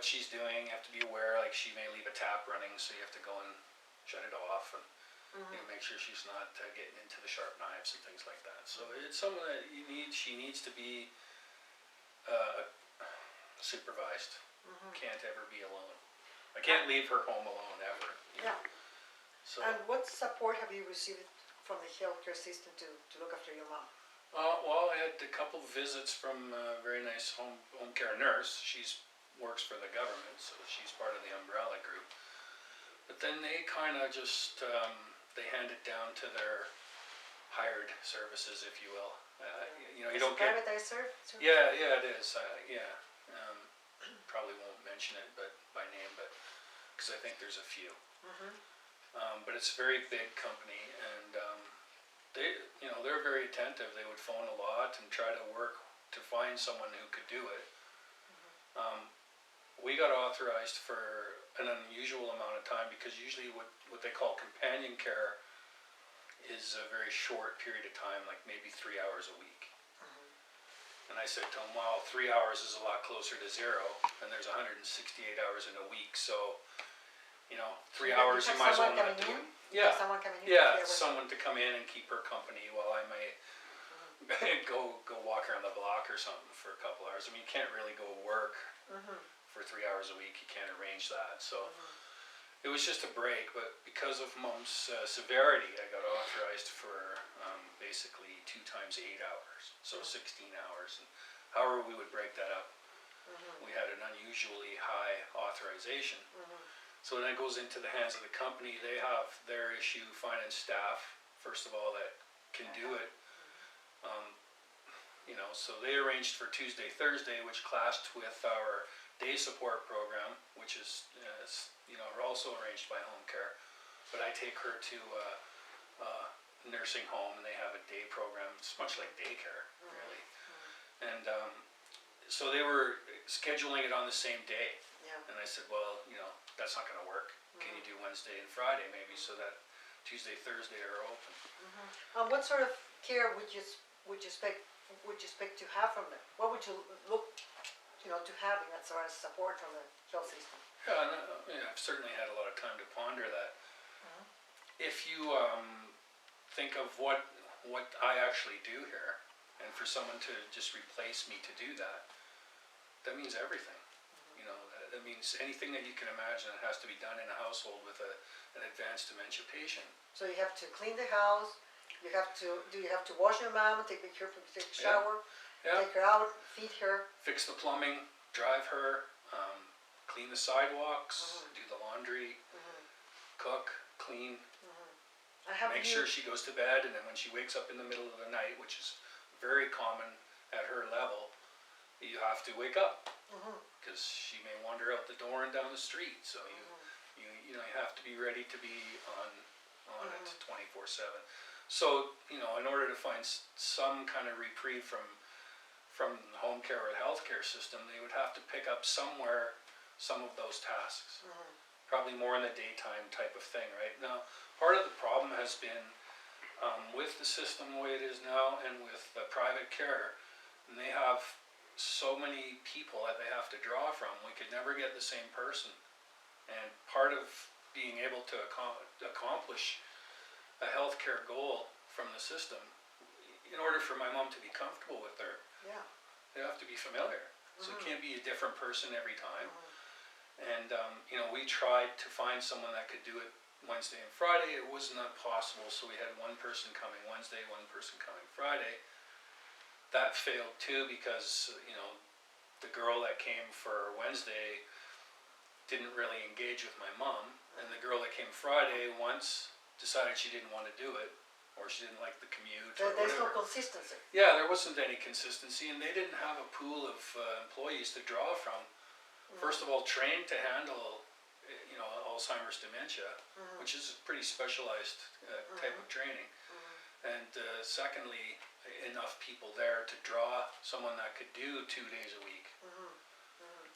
what she's doing. You have to be aware, like she may leave a tap running, so you have to go and shut it off and make sure she's not getting into the sharp knives and things like that. So it's someone that she needs to be supervised. Can't ever be alone. I can't leave her home alone ever. Yeah. So. And what support have you received from the healthcare system to look after your mom? Well, I had a couple visits from a very nice home care nurse. She's works for the government, so she's part of the umbrella group. But then they kind of just they hand it down to their hired services, if you will. You know, you don't get privatized service. Yeah, it is. Probably won't mention it, but by name, but because I think there's a few. But it's a very big company, and they're very attentive. They would phone a lot and try to work to find someone who could do it. We got authorized for an unusual amount of time because usually what they call companion care is a very short period of time, like maybe 3 hours a week. And I said to him, well, 3 hours is a lot closer to zero, and there's 168 hours in a week, so 3 hours you might as well not do it. Yeah, someone coming in. Yeah, someone to come in and keep her company while I may go walk around the block or something for a couple hours. I mean, you can't really go work for 3 hours a week. You can't arrange that. So it was just a break. But because of Mom's severity, I got authorized for basically 2 times 8 hours, so 16 hours. And however we would break that up, we had an unusually high authorization. So when it goes into the hands of the company, they have their issue finding staff, first of all, that can do it. So they arranged for Tuesday, Thursday, which clashed with our day support program, which is also arranged by home care. But I take her to a nursing home, and they have a day program. It's much like daycare, really. And so they were scheduling it on the same day. And I said, well, that's not going to work. Can you do Wednesday and Friday maybe, so that Tuesday, Thursday are open? What sort of care would you expect to have from them? What would you look, to having that sort of support from the health system? I've certainly had a lot of time to ponder that. If you think of what I actually do here, and for someone to just replace me to do that, that means everything. That means anything that you can imagine that has to be done in a household with an advanced dementia patient. So you have to clean the house. Do you have to wash your mom, take a shower, take her out, feed her, fix the plumbing, drive her, clean the sidewalks, do the laundry, cook, clean, make sure she goes to bed, and then when she wakes up in the middle of the night, which is very common at her level, you have to wake up because she may wander out the door and down the street. So you have to be ready to be on it 24/7. So in order to find some kind of reprieve from home care or healthcare system, they would have to pick up somewhere some of those tasks. Probably more in the daytime type of thing. Right now, part of the problem has been with the system the way it is now, and with the private care, and they have so many people that they have to draw from. We could never get the same person, and part of being able to accomplish a healthcare goal from the system, in order for my mom to be comfortable with her, they have to be familiar. So it can't be a different person every time. And we tried to find someone that could do it Wednesday and Friday. It was not possible, so we had one person coming Wednesday, one person coming Friday. That failed too because the girl that came for Wednesday didn't really engage with my mom, and the girl that came Friday once decided she didn't want to do it, or she didn't like the commute. There's no consistency. Yeah, there wasn't any consistency, and they didn't have a pool of employees to draw from. First of all, trained to handle Alzheimer's dementia, which is a pretty specialized type of training. And secondly, enough people there to draw someone that could do 2 days a week.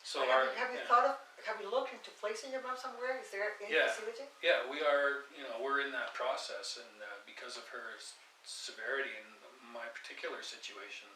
So have you looked into placing your mom somewhere? Is there any facility? Yeah, we are. We're in that process, and because of her severity and my particular situation,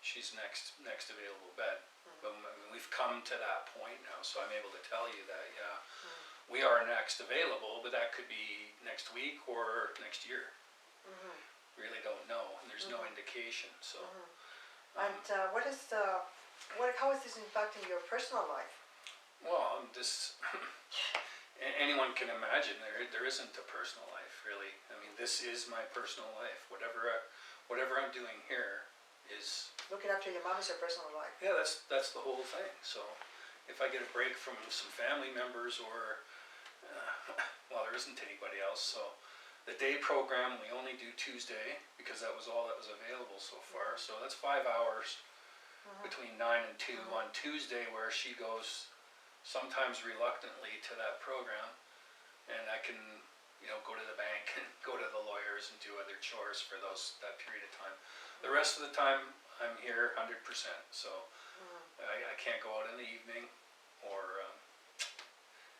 she's next available bed. But we've come to that point now, so I'm able to tell you that, yeah, we are next available, but that could be next week or next year. Really don't know, and there's no indication, so. And how is this impacting your personal life? Well, anyone can imagine there isn't a personal life, really. I mean, this is my personal life. Whatever I'm doing here is... Looking after your mom is your personal life. Yeah, that's the whole thing. So if I get a break from some family members or, well, there isn't anybody else. So the day program, we only do Tuesday because that was all that was available so far. So that's 5 hours between 9 and 2 on Tuesday, where she goes sometimes reluctantly to that program, and I can, go to the bank and go to the lawyers and do other chores for that period of time. The rest of the time I'm here 100%, so I can't go out in the evening, or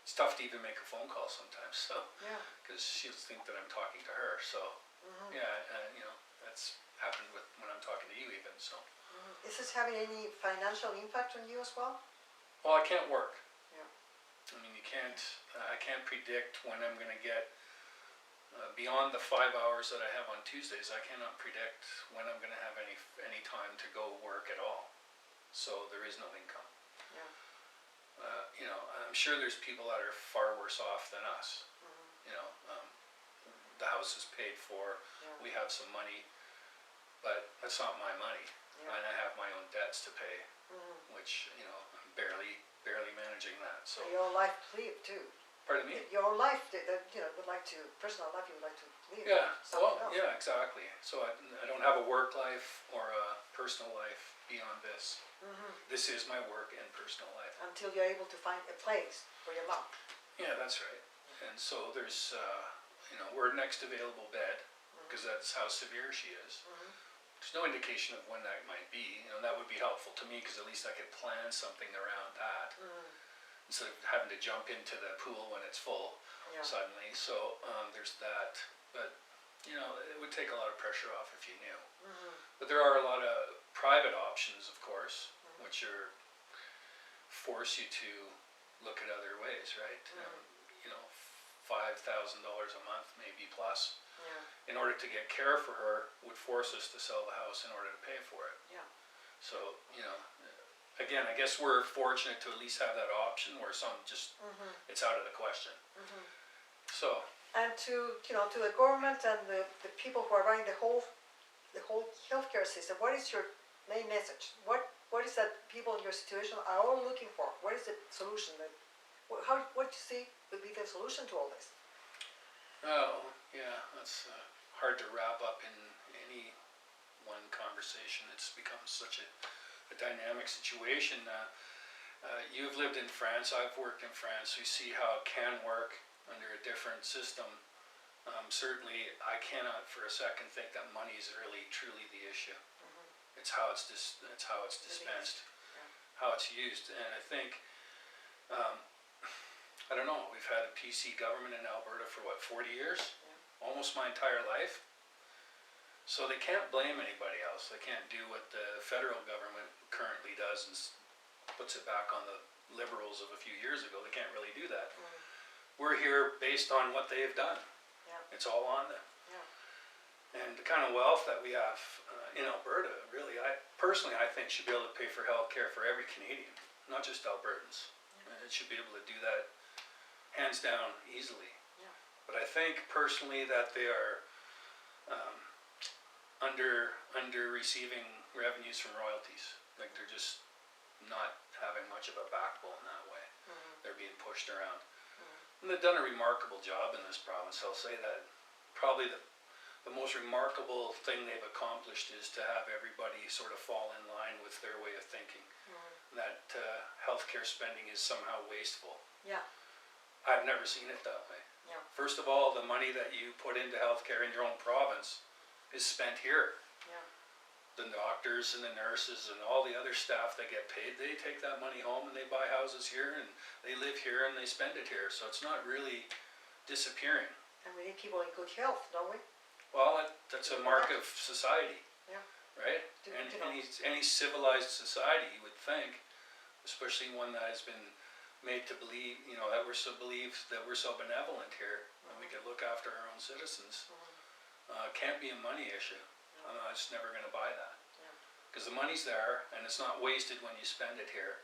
it's tough to even make a phone call sometimes, so because she'll think that I'm talking to her, so that's happened when I'm talking to you even, so. Is this having any financial impact on you as well? Well, I can't work. Yeah. I mean, I can't predict when I'm gonna get beyond the 5 hours that I have on Tuesdays. I cannot predict when I'm gonna have any time to go work at all. So there is no income. Yeah. I'm sure there's people that are far worse off than us. The house is paid for. Yeah. We have some money, but that's not my money. Yeah. And I have my own debts to pay, which, I'm barely managing that, so. Your life to live too. Pardon me? Your life that would like to, personal life you would like to live. Yeah, well, else. yeah, exactly. So I don't have a work life or a personal life beyond this. This is my work and personal life. Until you're able to find a place for your mom. Yeah, that's right. And so there's, we're next available bed, because that's how severe she is. There's no indication of when that might be. That would be helpful to me, because at least I could plan something around that. Instead of having to jump into the pool when it's full suddenly. So there's that. But, it would take a lot of pressure off if you knew. But there are a lot of private options, of course, which force you to look at other ways, right? $5,000 a month, maybe plus. In order to get care for her, would force us to sell the house in order to pay for it. Yeah. So, again, I guess we're fortunate to at least have that option, where some just, it's out of the question. So. And to the government and the people who are running the whole healthcare system, what is your main message? What is that people in your situation are all looking for? What is the solution? What do you see would be the solution to all this? Oh, yeah, that's hard to wrap up in any one conversation. It's become such a dynamic situation. You've lived in France, I've worked in France. We see how it can work under a different system. Certainly, I cannot for a second think that money is really, truly the issue. It's how it's dispensed, how it's used. And I think, I don't know, we've had a PC government in Alberta for 40 years? Almost my entire life. So they can't blame anybody else. They can't do what the federal government currently does and puts it back on the Liberals of a few years ago. They can't really do that. We're here based on what they have done. It's all on them. And the kind of wealth that we have in Alberta, really, I think should be able to pay for health care for every Canadian, not just Albertans. It should be able to do that hands down easily. But I think personally that they are under receiving revenues from royalties. Like, they're just not having much of a backbone that way. They're being pushed around. And they've done a remarkable job in this province. I'll say that probably the most remarkable thing they've accomplished is to have everybody sort of fall in line with their way of thinking. That healthcare spending is somehow wasteful. I've never seen it that way. First of all, the money that you put into healthcare in your own province is spent here. The doctors and the nurses and all the other staff that get paid, they take that money home and they buy houses here and they live here and they spend it here. So it's not really disappearing. And we need people in good health, don't we? Well, that's a mark of society. Right? Do Any civilized society, you would think, especially one that has been made to believe, that we're so benevolent here, and we can look after our own citizens. Can't be a money issue. I'm just never gonna buy that. Because the money's there, and it's not wasted when you spend it here.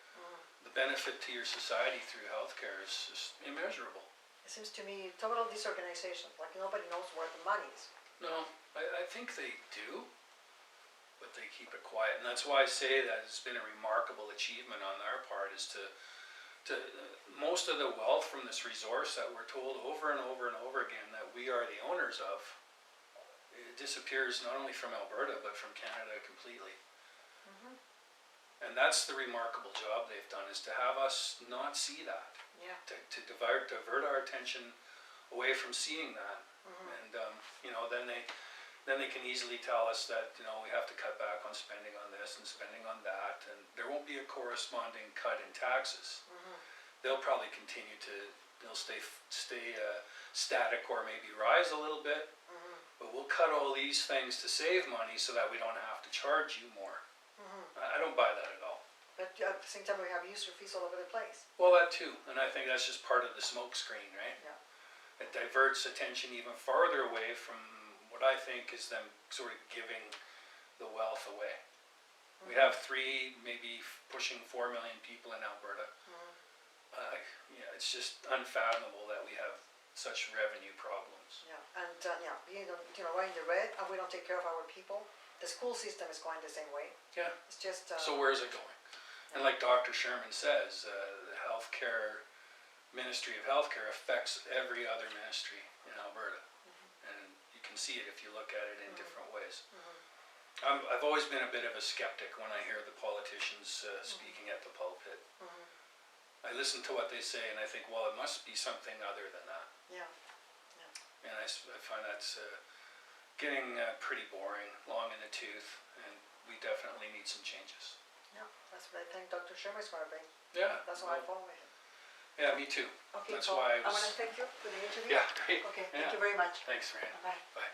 The benefit to your society through healthcare is just immeasurable. It seems to me total disorganization, like nobody knows where the money is. No, I think they do, but they keep it quiet, and that's why I say that it's been a remarkable achievement on our part, is to most of the wealth from this resource that we're told over and over and over again that we are the owners of, it disappears not only from Alberta but from Canada completely. And that's the remarkable job they've done, is to have us not see that, to divert our attention away from seeing that. And then they can easily tell us that we have to cut back on spending on this and spending on that, and there won't be a corresponding cut in taxes. They'll probably continue to stay static or maybe rise a little bit, but we'll cut all these things to save money so that we don't have to charge you more. I don't buy that at all. But at the same time, we have user fees all over the place. Well, that too, and I think that's just part of the smoke screen, right? Yeah. It diverts attention even farther away from what I think is them sort of giving the wealth away. We have 3, maybe pushing 4 million people in Alberta. It's just unfathomable that we have such revenue problems. And being right in the red, and we don't take care of our people. The school system is going the same way. Yeah. It's just. So where's it going? And like Dr. Sherman says, the Ministry of Healthcare affects every other ministry in Alberta, and you can see it if you look at it in different ways. I've always been a bit of a skeptic when I hear the politicians speaking at the pulpit. I listen to what they say and I think, well, it must be something other than that. And I find that's getting pretty boring, long in the tooth, and we definitely need some changes. That's what I think Dr. Sherman is going to bring. That's why I follow him. Yeah, me too. Okay, That's Paul, why I want to thank you for the interview. Yeah, great. Okay, thank you very much. Thanks, Fran. Bye. Bye.